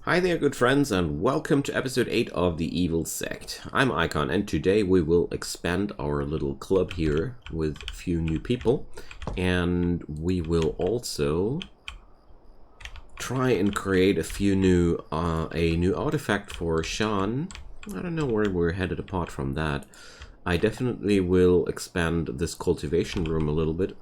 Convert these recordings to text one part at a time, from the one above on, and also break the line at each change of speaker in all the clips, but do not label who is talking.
Hi there, good friends, and welcome to episode 8 of the Evil Sect. I'm Icon, and today we will expand our little club here with a few new people, and we will also try and create a new artifact for Sean. I don't know where we're headed apart from that. I definitely will expand this cultivation room a little bit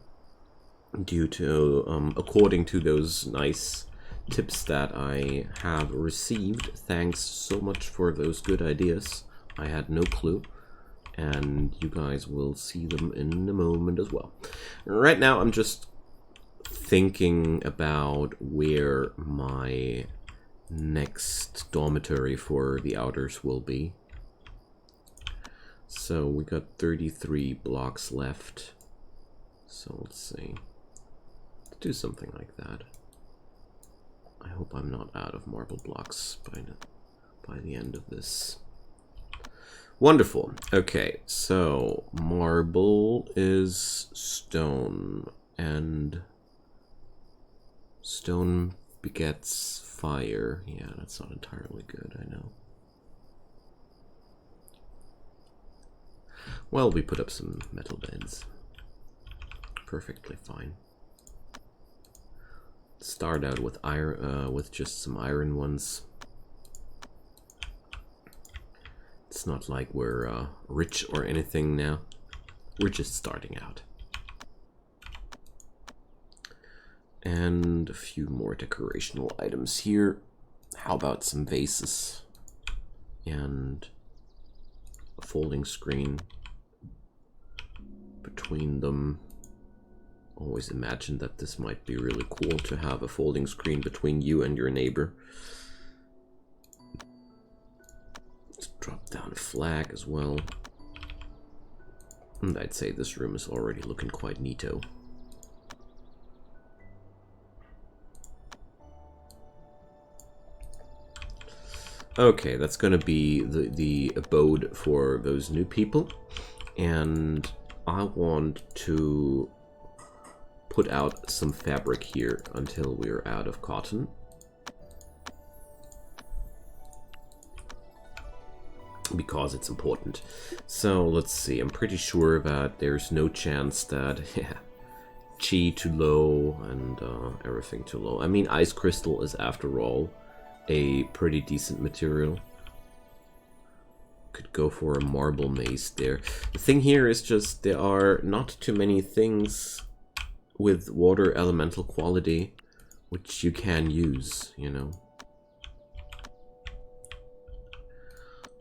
due to, according to those nice tips that I have received. Thanks so much for those good ideas. I had no clue, and you guys will see them in a moment as well. Right now I'm just thinking about where my next dormitory for the outers will be. So we got 33 blocks left, so let's see, let's do something like that. I hope I'm not out of marble blocks by the end of this. Wonderful. Okay, so marble is stone, and stone begets fire. Yeah, that's not entirely good, I know. Well, we put up some metal beds. Perfectly fine. Start out with iron, with just some iron ones. It's not like we're rich or anything now. We're just starting out. And a few more decorational items here. How about some vases and a folding screen between them. Always imagined that this might be really cool to have a folding screen between you and your neighbor. Let's drop down a flag as well. And I'd say this room is already looking quite neato. Okay, that's gonna be the abode for those new people. And I want to put out some fabric here until we're out of cotton. Because it's important. So let's see, I'm pretty sure that there's no chance that chi too low and everything too low. I mean, ice crystal is after all a pretty decent material. Could go for a marble mace there. The thing here is just there are not too many things with water elemental quality which you can use, you know.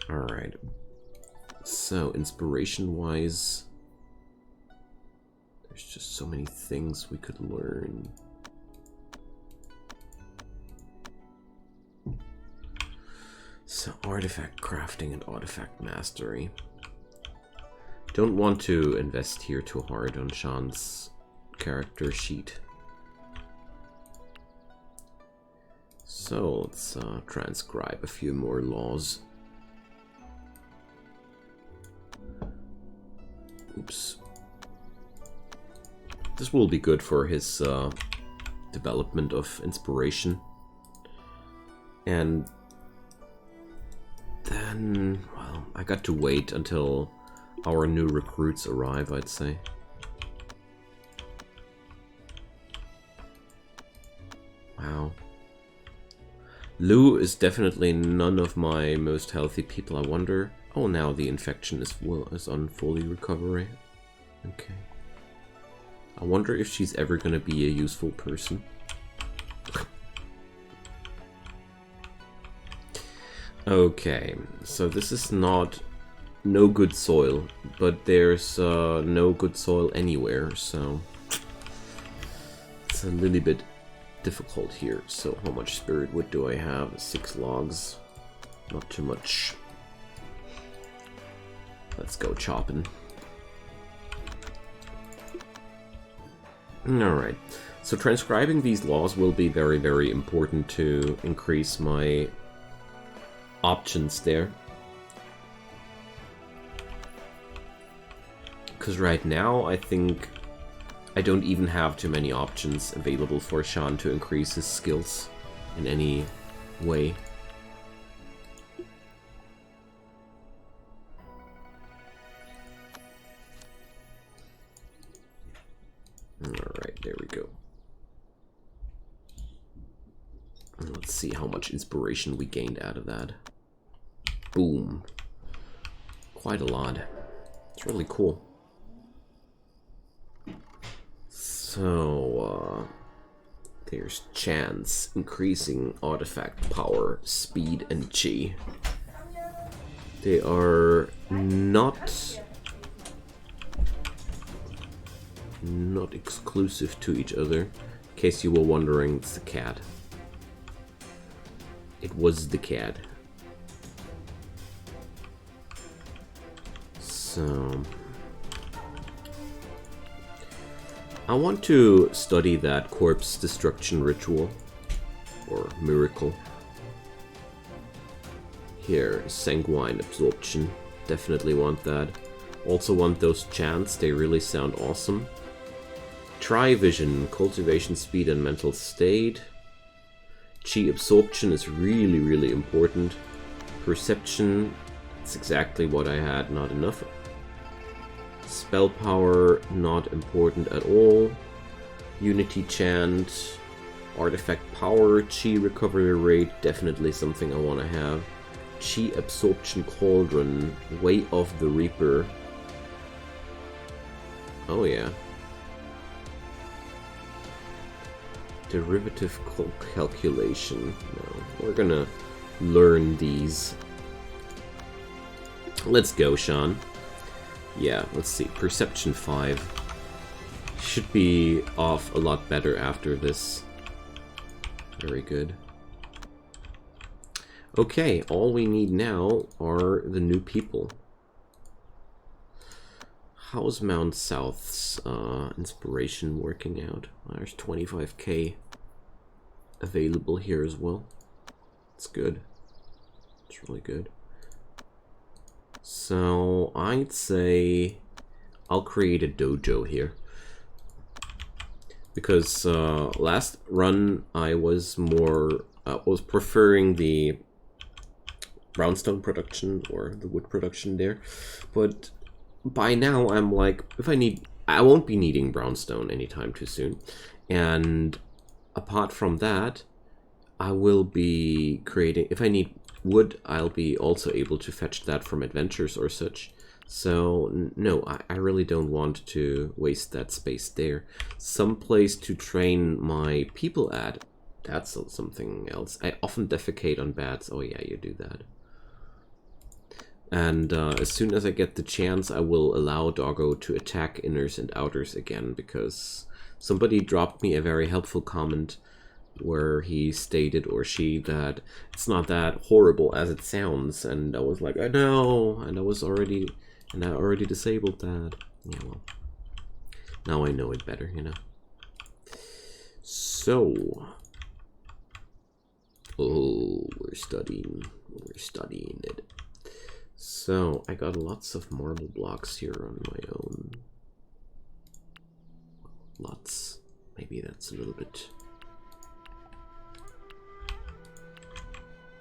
Alright, so inspiration wise, there's just so many things we could learn. So artifact crafting and artifact mastery. Don't want to invest here too hard on Sean's character sheet. So let's transcribe a few more laws. Oops. This will be good for his development of inspiration. And then, well, I got to wait until our new recruits arrive, I'd say. Wow. Lou is definitely none of my most healthy people, I wonder. Oh, now the infection is on fully recovery. Okay. I wonder if she's ever gonna be a useful person. Okay, so this is not no good soil, but there's no good soil anywhere, so it's a little bit difficult here. So how much spirit wood do I have? 6 logs. Not too much. Let's go chopping. Alright, so transcribing these laws will be very, very important to increase my options there. Because right now I think I don't even have too many options available for Sean to increase his skills in any way. see how much inspiration we gained out of that. Boom. Quite a lot. It's really cool. So, there's chance, increasing artifact power, speed, and chi. They are not exclusive to each other. In case you were wondering, it's the cat. It was the cat. So I want to study that corpse destruction ritual or miracle. Here, sanguine absorption. Definitely want that. Also want those chants, they really sound awesome. Try vision, cultivation speed and mental state. Chi absorption is really, really important. Perception, it's exactly what I had, not enough. Spell power, not important at all. Unity chant, artifact power, chi recovery rate, definitely something I want to have. Chi absorption cauldron, way of the reaper. Oh yeah. Derivative calculation. No, we're gonna learn these. Let's go, Sean. Yeah, let's see. Perception 5. Should be off a lot better after this. Very good. Okay, all we need now are the new people. How's Mount South's inspiration working out? There's 25k available here as well. It's good. It's really good. So I'd say I'll create a dojo here. Because last run I was more was preferring the brownstone production or the wood production there, but by now I'm like, I won't be needing brownstone anytime too soon, and apart from that I will be creating, if I need wood, I'll be also able to fetch that from adventures or such. So no, I really don't want to waste that space there. Some place to train my people at, that's something else. I often defecate on bats. Oh yeah, you do that. And as soon as I get the chance, I will allow Doggo to attack inners and outers again, because somebody dropped me a very helpful comment where he stated, or she, that it's not that horrible as it sounds, and I was like, I know, and I already disabled that. Yeah, well, now I know it better, you know. So, oh, we're studying it. So, I got lots of marble blocks here on my own. Lots. Maybe that's a little bit...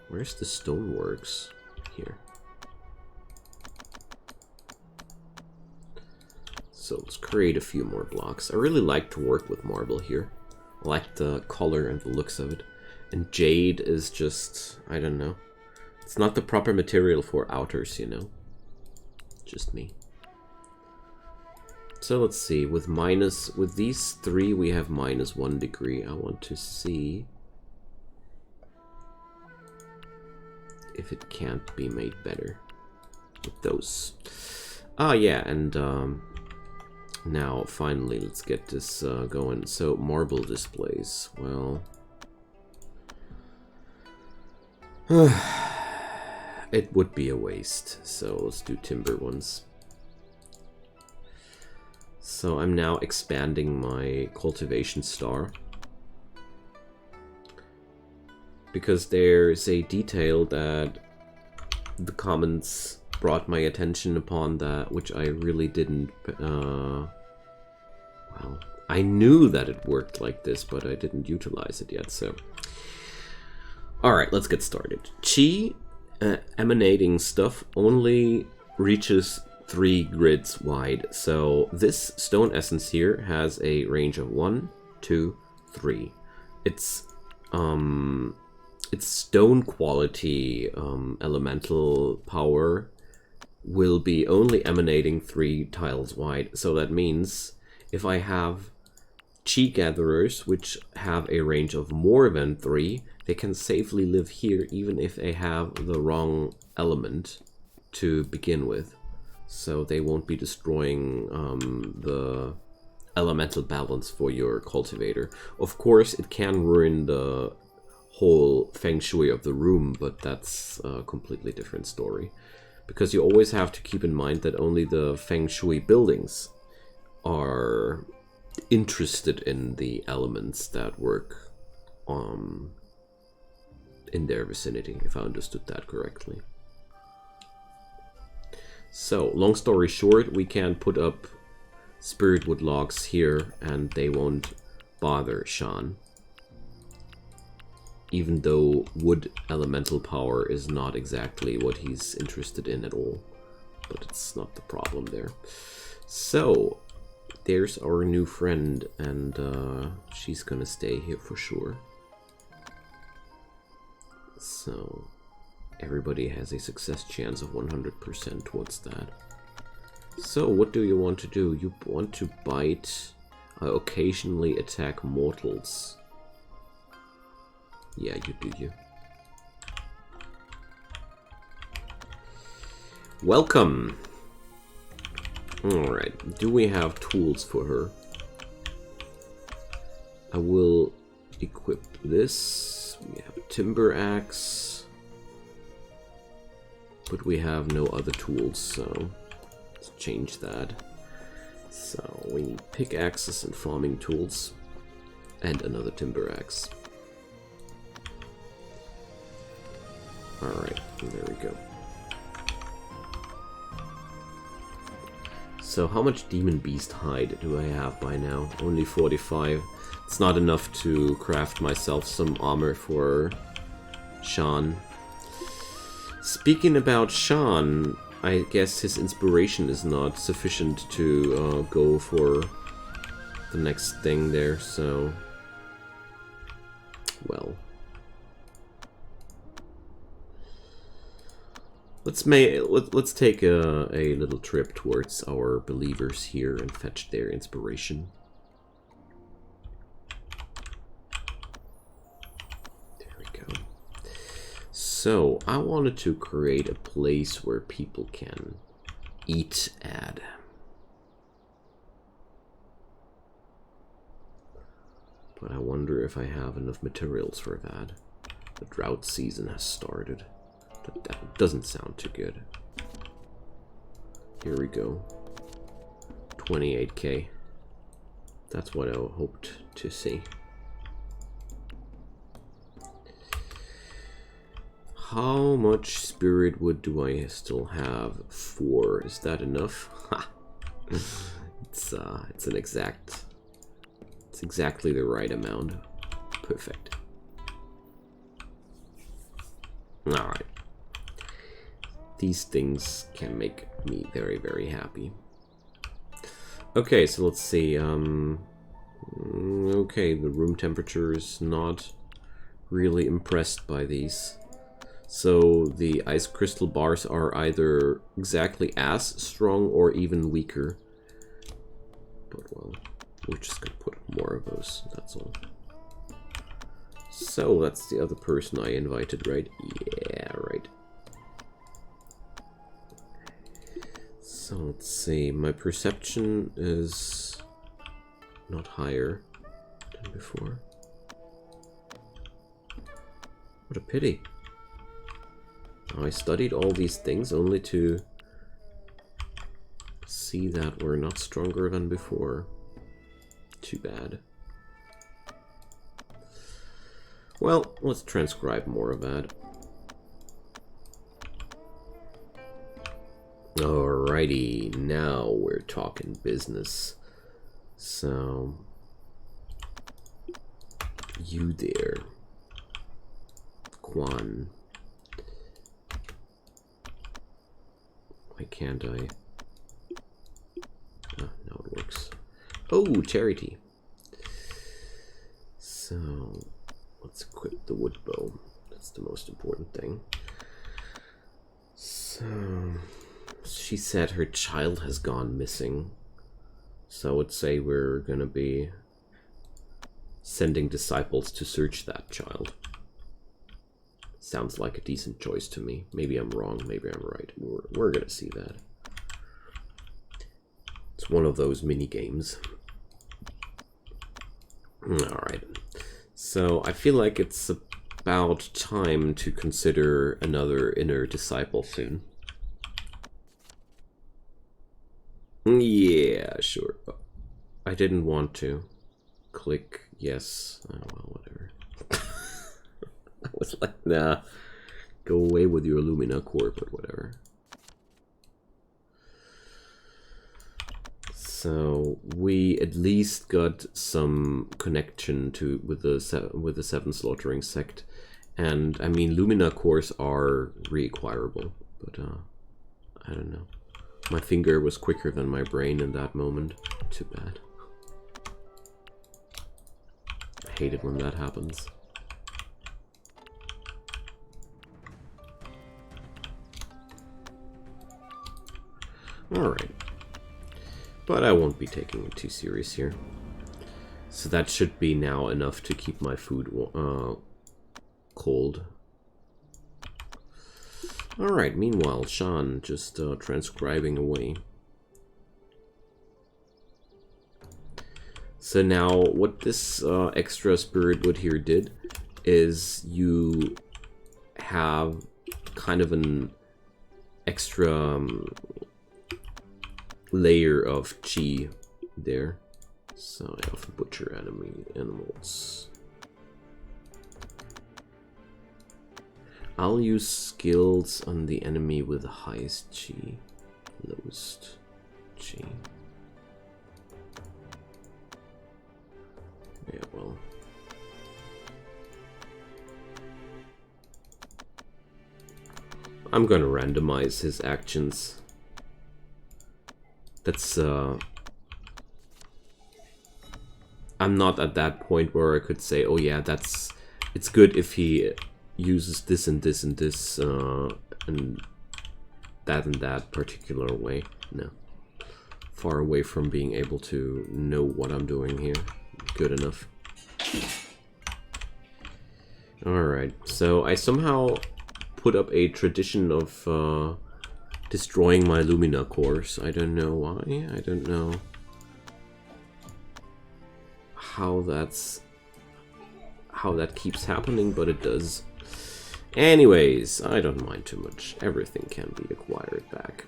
Where's the stoneworks? Here. So let's create a few more blocks. I really like to work with marble here. I like the color and the looks of it. And jade is just, I don't know. It's not the proper material for outers, you know. Just me. So let's see, with these three we have -1 degree. I want to see if it can't be made better with those. Ah yeah, and now finally let's get this going. So marble displays, well, it would be a waste, so let's do timber ones. So I'm now expanding my cultivation star, because there's a detail that the comments brought my attention upon, that which I really didn't, well, I knew that it worked like this, but I didn't utilize it yet, so. Alright, let's get started. Chi emanating stuff only reaches 3 grids wide, so this stone essence here has a range of 1, 2, 3. It's its stone quality elemental power will be only emanating 3 tiles wide. So that means if I have chi gatherers which have a range of more than 3, they can safely live here even if they have the wrong element to begin with. So they won't be destroying the elemental balance for your cultivator. Of course, it can ruin the whole feng shui of the room, but that's a completely different story. Because you always have to keep in mind that only the feng shui buildings are interested in the elements that work in their vicinity, if I understood that correctly. So, long story short, we can put up spirit wood logs here and they won't bother Sean. Even though wood elemental power is not exactly what he's interested in at all. But it's not the problem there. So, there's our new friend, and she's gonna stay here for sure. So, everybody has a success chance of 100% towards that. So, what do you want to do? You want to bite, occasionally attack mortals. Yeah, you do you. Welcome! Alright, do we have tools for her? I will equip this. We have a timber axe. But we have no other tools, so let's change that. So we need pickaxes and farming tools. And another timber axe. Alright, there we go. So how much demon beast hide do I have by now? Only 45. It's not enough to craft myself some armor for Sean. Speaking about Sean, I guess his inspiration is not sufficient to go for the next thing there, so... well... Let's take a little trip towards our believers here and fetch their inspiration. There we go. So, I wanted to create a place where people can eat at. But I wonder if I have enough materials for that. The drought season has started. That doesn't sound too good. Here we go. 28k. That's what I hoped to see. How much spirit wood do I still have? 4. Is that enough? It's exactly the right amount. Perfect. Alright. These things can make me very, very happy. Okay, so let's see. Okay, the room temperature is not really impressed by these. So the ice crystal bars are either exactly as strong or even weaker. But well, we're just gonna put more of those, that's all. So that's the other person I invited, right? Yeah, right. So let's see, my perception is not higher than before. What a pity. I studied all these things only to see that we're not stronger than before. Too bad. Well, let's transcribe more of that. Alrighty, now we're talking business. So, you there, Quan. Why can't I? Ah, now it works. Oh, charity. So, let's equip the wood bow. That's the most important thing. So, she said her child has gone missing. So I would say we're gonna be sending disciples to search that child. Sounds like a decent choice to me. Maybe I'm wrong, maybe I'm right. We're gonna see that. It's one of those mini games. Alright. So I feel like it's about time to consider another inner disciple soon. Yeah, sure. I didn't want to click yes. Oh, well, whatever. I was like, nah, go away with your Lumina core, but whatever. So we at least got some connection to with the seven slaughtering sect, and I mean Lumina cores are reacquirable, but I don't know. My finger was quicker than my brain in that moment. Too bad. I hate it when that happens. Alright. But I won't be taking it too serious here. So that should be now enough to keep my food cold. Alright, meanwhile, Sean just transcribing away. So now what this extra spirit wood here did is you have kind of an extra layer of chi there. So I have butcher animals. I'll use skills on the enemy with the highest chi, lowest chi. Yeah, well. I'm gonna randomize his actions. That's I'm not at that point where I could say, oh yeah, it's good if he uses this and this and this and that particular way. No. Far away from being able to know what I'm doing here. Good enough. Alright, so I somehow put up a tradition of destroying my Lumina cores. I don't know why. I don't know how that keeps happening, but it does. Anyways, I don't mind too much. Everything can be acquired back.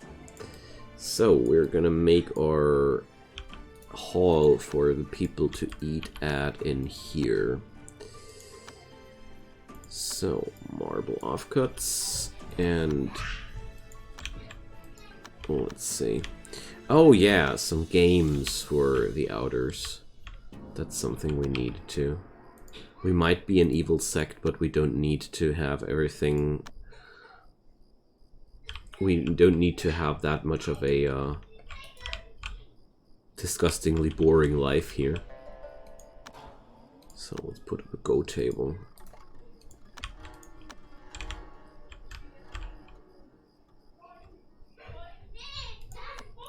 So we're gonna make our hall for the people to eat at in here. So marble offcuts and let's see. Oh yeah, some games for the outers. That's something we need to. We might be an evil sect, but we don't need to have everything. We don't need to have that much of a disgustingly boring life here. So let's put up a go table.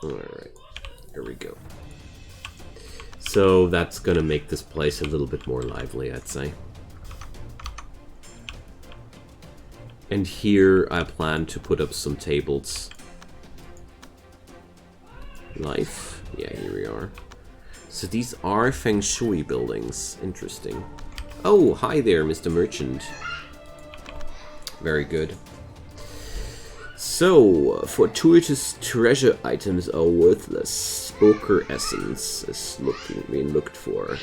Alright, here we go. So that's gonna make this place a little bit more lively, I'd say. And here I plan to put up some tables. Life. Yeah, here we are. So these are Feng Shui buildings. Interesting. Oh, hi there, Mr. Merchant. Very good. So, fortuitous treasure items are worthless. Ochre essence is being looked for.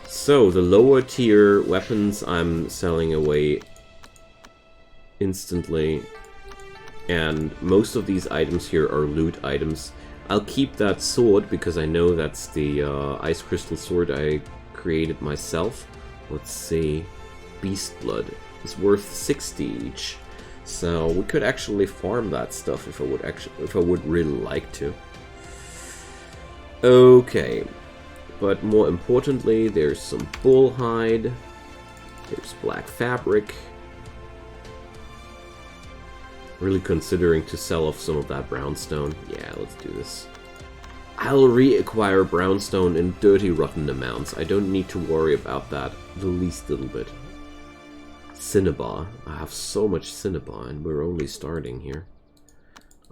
So, the lower tier weapons I'm selling away instantly. And most of these items here are loot items. I'll keep that sword because I know that's the ice crystal sword I created myself. Let's see. Beast blood is worth 60 each. So we could actually farm that stuff if I would really like to. Okay. But more importantly, there's some bull hide. Here's black fabric. Really considering to sell off some of that brownstone. Yeah, let's do this. I'll reacquire brownstone in dirty, rotten amounts. I don't need to worry about that the least little bit. Cinnabar. I have so much cinnabar and we're only starting here.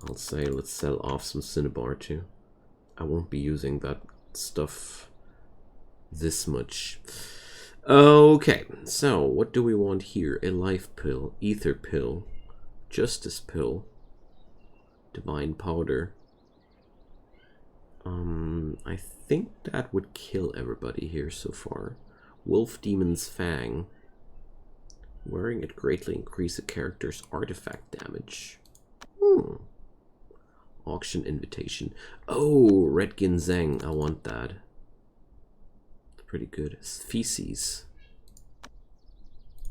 I'll say let's sell off some cinnabar too. I won't be using that stuff this much. Okay, so what do we want here? A life pill, ether pill, justice pill, divine powder. I think that would kill everybody here so far. Wolf Demon's Fang. Wearing it greatly increase a character's artifact damage. Auction invitation. Oh, Red Ginseng. I want that. Pretty good. Feces.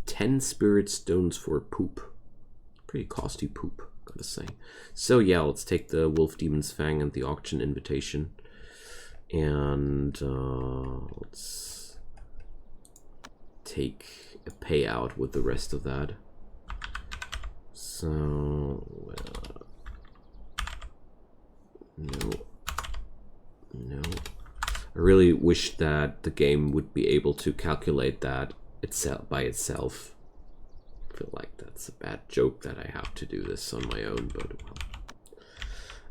10 spirit stones for poop. Pretty costly poop, gotta say. So yeah, let's take the Wolf Demon's Fang and the auction invitation. And let's take a payout with the rest of that. So no. I really wish that the game would be able to calculate that itself by itself. I feel like that's a bad joke that I have to do this on my own, but well.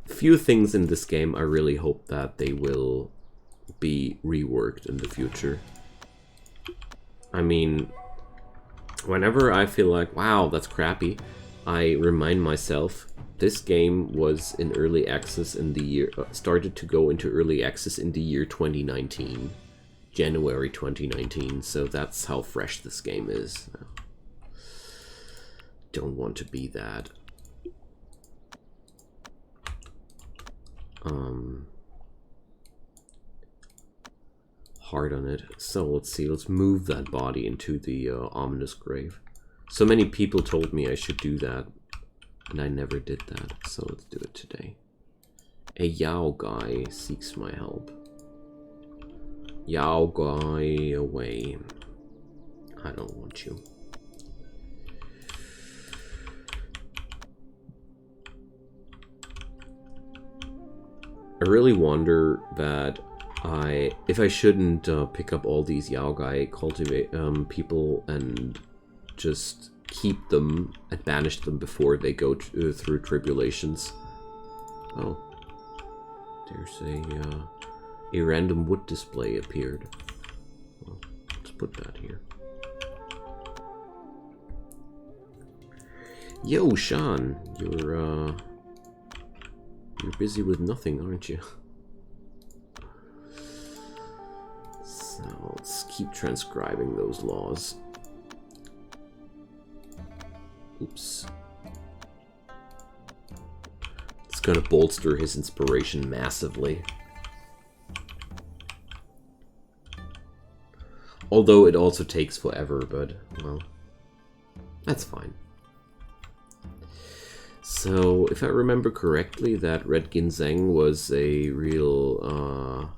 A few things in this game I really hope that they will be reworked in the future. I mean, whenever I feel like, wow, that's crappy, I remind myself this game was in early access in the year, started to go into early access in the year 2019, January 2019, so that's how fresh this game is. Don't want to be that. Hard on it. So let's see, let's move that body into the ominous grave. So many people told me I should do that, and I never did that, so let's do it today. A Yao guy seeks my help. Yao guy away. I don't want you. I really wonder that if I shouldn't pick up all these Yao guy cultivate people and just keep them and banish them before they go through tribulations. Oh, there's a random wood display appeared. Well, let's put that here. Yo, Sean, you're busy with nothing, aren't you? So let's keep transcribing those laws. Oops. It's gonna bolster his inspiration massively. Although it also takes forever, but, well, that's fine. So, if I remember correctly, that Red Ginseng was a real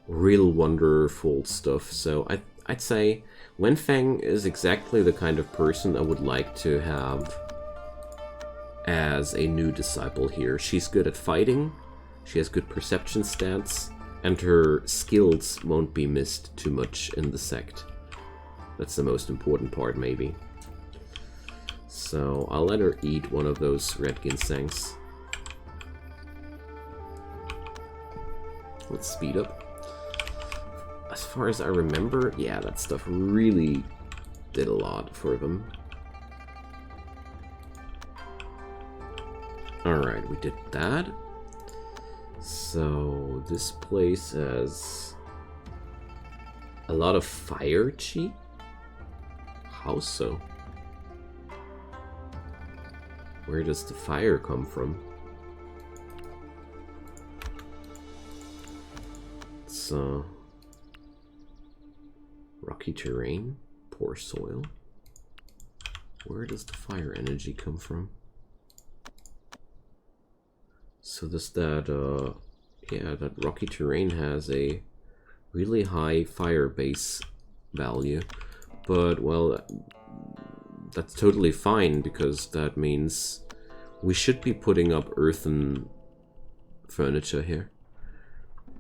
wonderful stuff. So I'd say Wenfeng is exactly the kind of person I would like to have as a new disciple here. She's good at fighting, she has good perception stats, and her skills won't be missed too much in the sect. That's the most important part, maybe. So I'll let her eat one of those red ginsengs. Let's speed up. As far as I remember, yeah, that stuff really did a lot for them. Alright, we did that. So this place has a lot of fire chi? How so? Where does the fire come from? It's rocky terrain, poor soil. Where does the fire energy come from? So does that, yeah, that rocky terrain has a really high fire base value, But, well, that's totally fine, because that means we should be putting up earthen furniture here.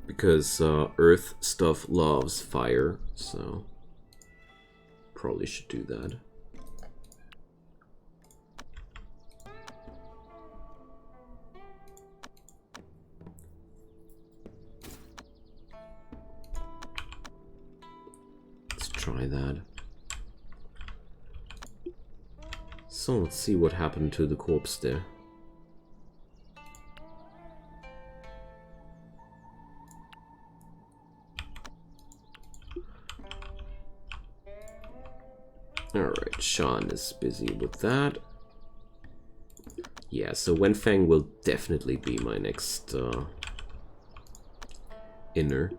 Because earth stuff loves fire, so probably should do that. Let's try that. So let's see what happened to the corpse there. Alright, Sean is busy with that. Yeah, so Wenfeng will definitely be my next inner.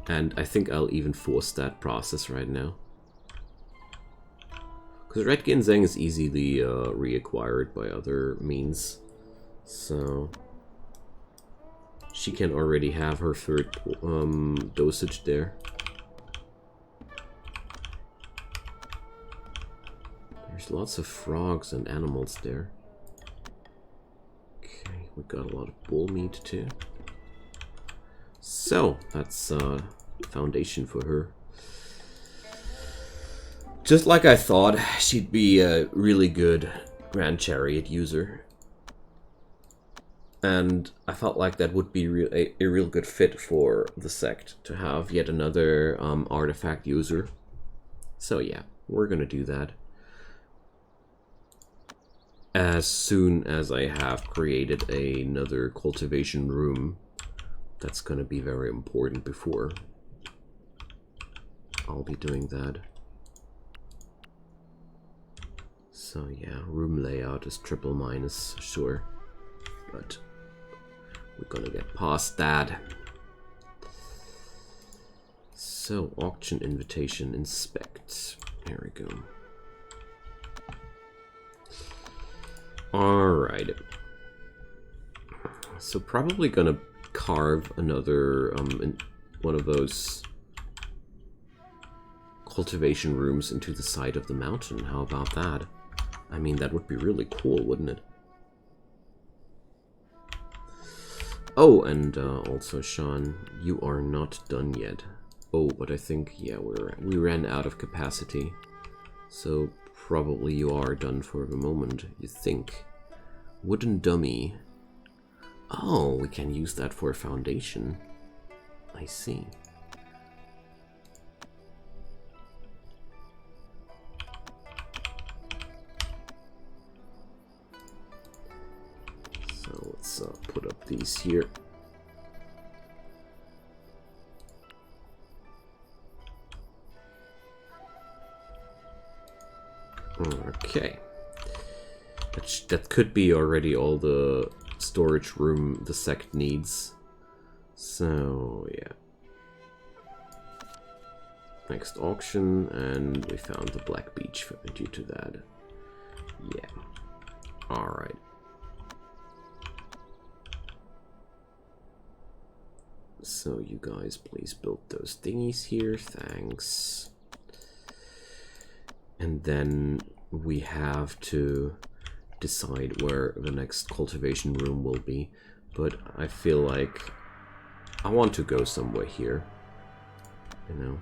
And I think I'll even force that process right now. Because Red Ginseng is easily reacquired by other means. So she can already have her third dosage there. There's lots of frogs and animals there. Okay, we got a lot of bull meat too. So, that's foundation for her. Just like I thought, she'd be a really good Grand Chariot user. And I felt like that would be a real good fit for the sect, to have yet another artifact user. So yeah, we're gonna do that. As soon as I have created another cultivation room, that's gonna be very important before I'll be doing that. So yeah, room layout is triple minus, sure. But we're gonna get past that. So, auction invitation, inspect. There we go. Alright. So probably gonna carve another one of those cultivation rooms into the side of the mountain. How about that? I mean, that would be really cool, wouldn't it? Oh, and also, Sean, you are not done yet. Oh, but I think, yeah, we ran out of capacity. So probably you are done for the moment, you think. Wooden dummy. Oh, we can use that for a foundation. I see. So let's put up these here. Okay. That could be already all the storage room the sect needs. So, yeah. Next auction, and we found the Black Beach due to that. Yeah. Alright. So, you guys please build those thingies here. Thanks. And then we have to decide where the next cultivation room will be, but I feel like I want to go somewhere here, you know,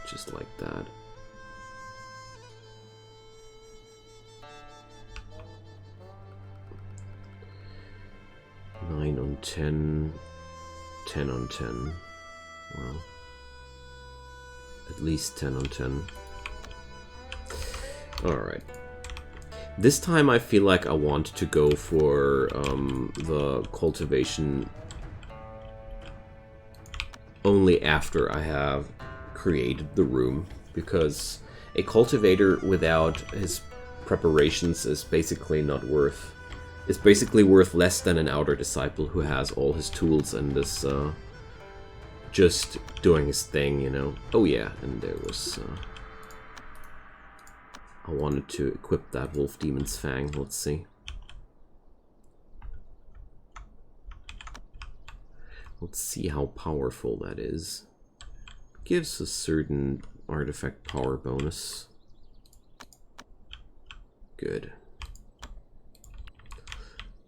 just like that. Nine on 10, 10 on 10. Well, at least 10 on 10. Alright. This time I feel like I want to go for the cultivation only after I have created the room, because a cultivator without his preparations is basically not worth... It's basically worth less than an outer disciple who has all his tools and is just doing his thing, you know. Oh yeah, and there was... I wanted to equip that Wolf Demon's Fang. Let's see. Let's see how powerful that is. Gives a certain artifact power bonus. Good.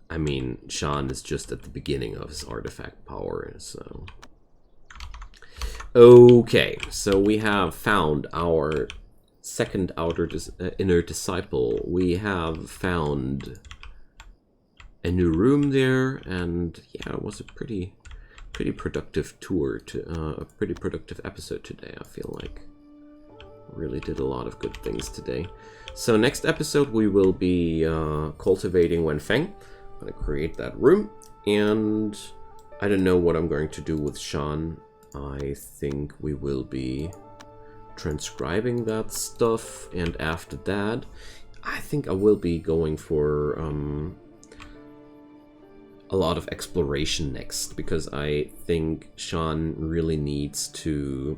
I mean, Sean is just at the beginning of his artifact power, so... Okay, so we have found our second inner disciple. We have found a new room there, and yeah, it was a pretty productive tour, a pretty productive episode today, I feel like. Really did a lot of good things today. So next episode we will be cultivating Wenfeng. I'm going to create that room, and I don't know what I'm going to do with Sean. I think we will be transcribing that stuff, and after that I think I will be going for a lot of exploration next, because I think Sean really needs to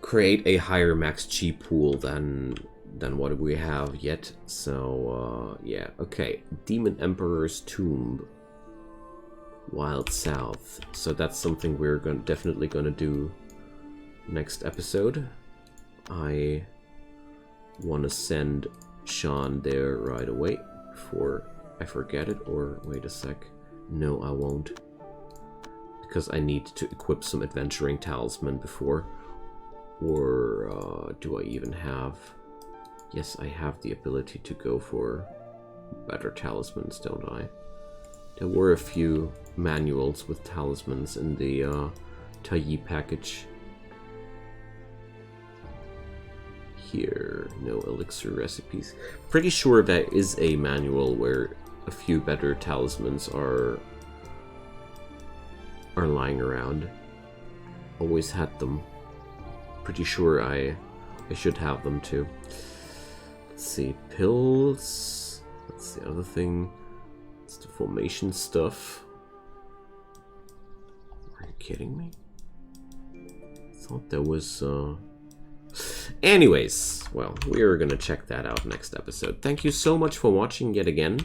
create a higher max chi pool than what we have yet. So yeah, okay. Demon Emperor's Tomb, Wild South. So that's something we're definitely gonna do next episode. I want to send Sean there right away before I forget it, or wait a sec. No, I won't, because I need to equip some adventuring talisman before. Or do I even have... Yes, I have the ability to go for better talismans, don't I? There were a few manuals with talismans in the Taiyi package. Here, no elixir recipes. Pretty sure that is a manual where a few better talismans are lying around. Always had them. Pretty sure I should have them too. Let's see, pills. That's the other thing. It's the formation stuff. Are you kidding me? I thought there was Anyways, well, we're gonna check that out next episode. Thank you so much for watching yet again.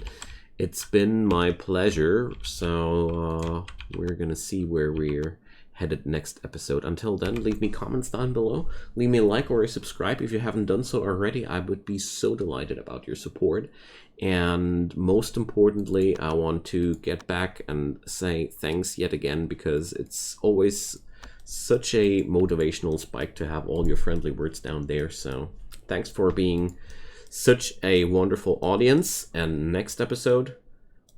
It's been my pleasure. So we're gonna see where we're headed next episode. Until then, leave me comments down below. Leave me a like or a subscribe if you haven't done so already. I would be so delighted about your support. And most importantly, I want to get back and say thanks yet again, because it's always such a motivational spike to have all your friendly words down there. So thanks for being such a wonderful audience. And next episode,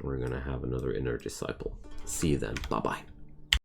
we're gonna have another inner disciple. See you then. Bye-bye.